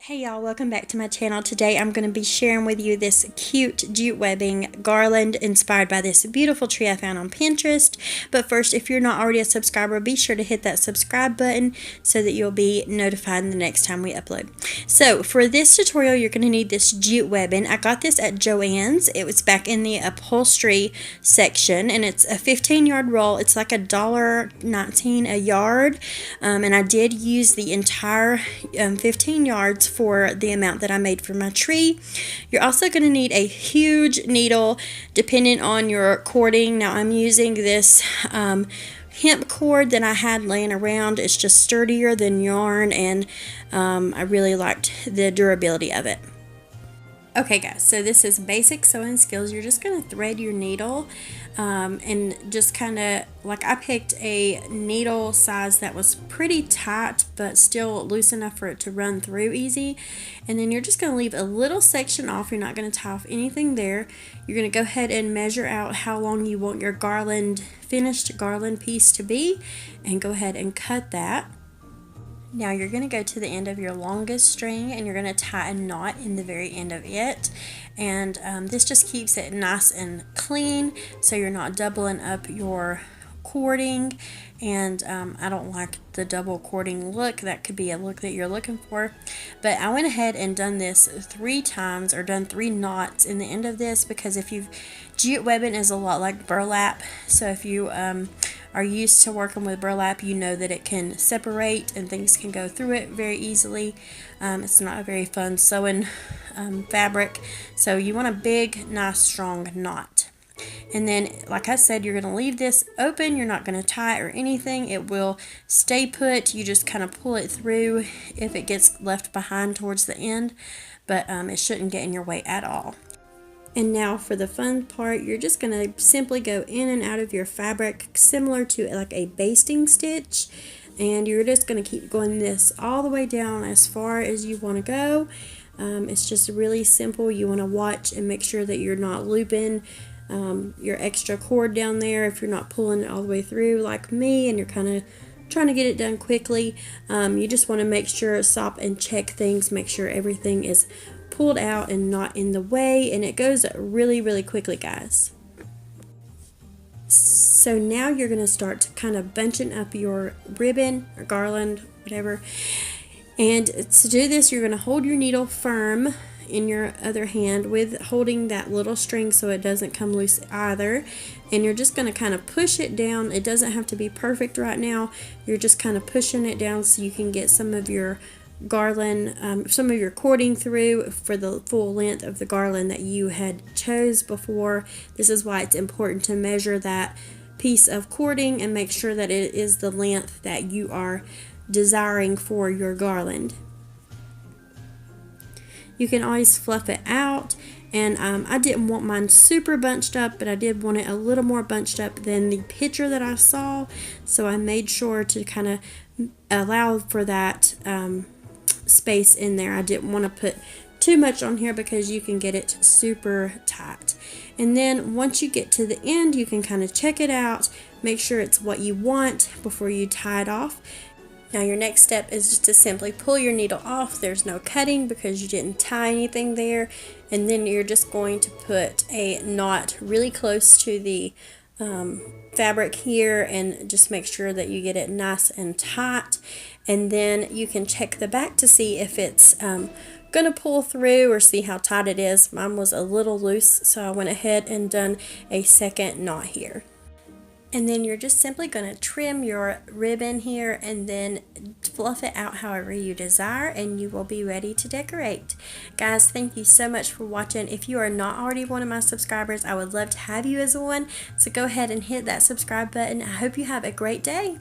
Hey y'all, welcome back to my channel. Today I'm going to be sharing with you this cute jute webbing garland inspired by this beautiful tree I found on Pinterest. But first, if you're not already a subscriber, be sure to hit that subscribe button so that you'll be notified the next time we upload. So for this tutorial, you're going to need this jute webbing. I got this at Joann's. It was back in the upholstery section, and it's a 15-yard roll. It's like $1.19 a yard, and I did use the entire 15 yards for the amount that I made for my tree. You're also going to need a huge needle depending on your cording. Now I'm using this hemp cord that I had laying around. It's just sturdier than yarn, and I really liked the durability of it. Okay guys, so this is basic sewing skills. You're just going to thread your needle and just kind of, like, I picked a needle size that was pretty tight but still loose enough for it to run through easy. And then you're just going to leave a little section off. You're not going to tie off anything there. You're going to go ahead and measure out how long you want your finished garland piece to be, and go ahead and cut that. Now you're going to go to the end of your longest string and you're going to tie a knot in the very end of it, and this just keeps it nice and clean so you're not doubling up your cording. And I don't like the double cording look. That could be a look that you're looking for, but I went ahead and done this 3 times, or done 3 knots in the end of this, because jute webbing is a lot like burlap, so if you are used to working with burlap, you know that it can separate and things can go through it very easily. It's not a very fun sewing fabric, so you want a big, nice, strong knot. And then, like I said, you're going to leave this open. You're not going to tie it or anything. It will stay put. You just kind of pull it through if it gets left behind towards the end, but it shouldn't get in your way at all. And now for the fun part, you're just going to simply go in and out of your fabric similar to like a basting stitch, and you're just going to keep going this all the way down as far as you want to go. It's just really simple. You want to watch and make sure that you're not looping your extra cord down there if you're not pulling it all the way through like me and you're kind of trying to get it done quickly. You just want to make sure, stop and check things, make sure everything is pulled out and not in the way, and it goes really, really quickly, guys. So now you're going to start to kind of bunching up your ribbon or garland, whatever. And to do this, you're going to hold your needle firm in your other hand with holding that little string so it doesn't come loose either, and you're just going to kind of push it down. It doesn't have to be perfect right now. You're just kind of pushing it down so you can get some of your garland, some of your cording through for the full length of the garland that you had chose before. This is why it's important to measure that piece of cording and make sure that it is the length that you are desiring for your garland. You can always fluff it out, and I didn't want mine super bunched up, but I did want it a little more bunched up than the picture that I saw, so I made sure to kind of allow for that space in there. I didn't want to put too much on here because you can get it super tight. And then once you get to the end, you can kind of check it out, make sure it's what you want before you tie it off. Now your next step is just to simply pull your needle off. There's no cutting because you didn't tie anything there, and then you're just going to put a knot really close to the fabric here, and just make sure that you get it nice and tight. And then you can check the back to see if it's gonna pull through, or see how tight it is. Mine was a little loose, so I went ahead and done a second knot here. And then you're just simply going to trim your ribbon here and then fluff it out however you desire, and you will be ready to decorate. Guys, thank you so much for watching. If you are not already one of my subscribers, I would love to have you as one, so go ahead and hit that subscribe button. I hope you have a great day.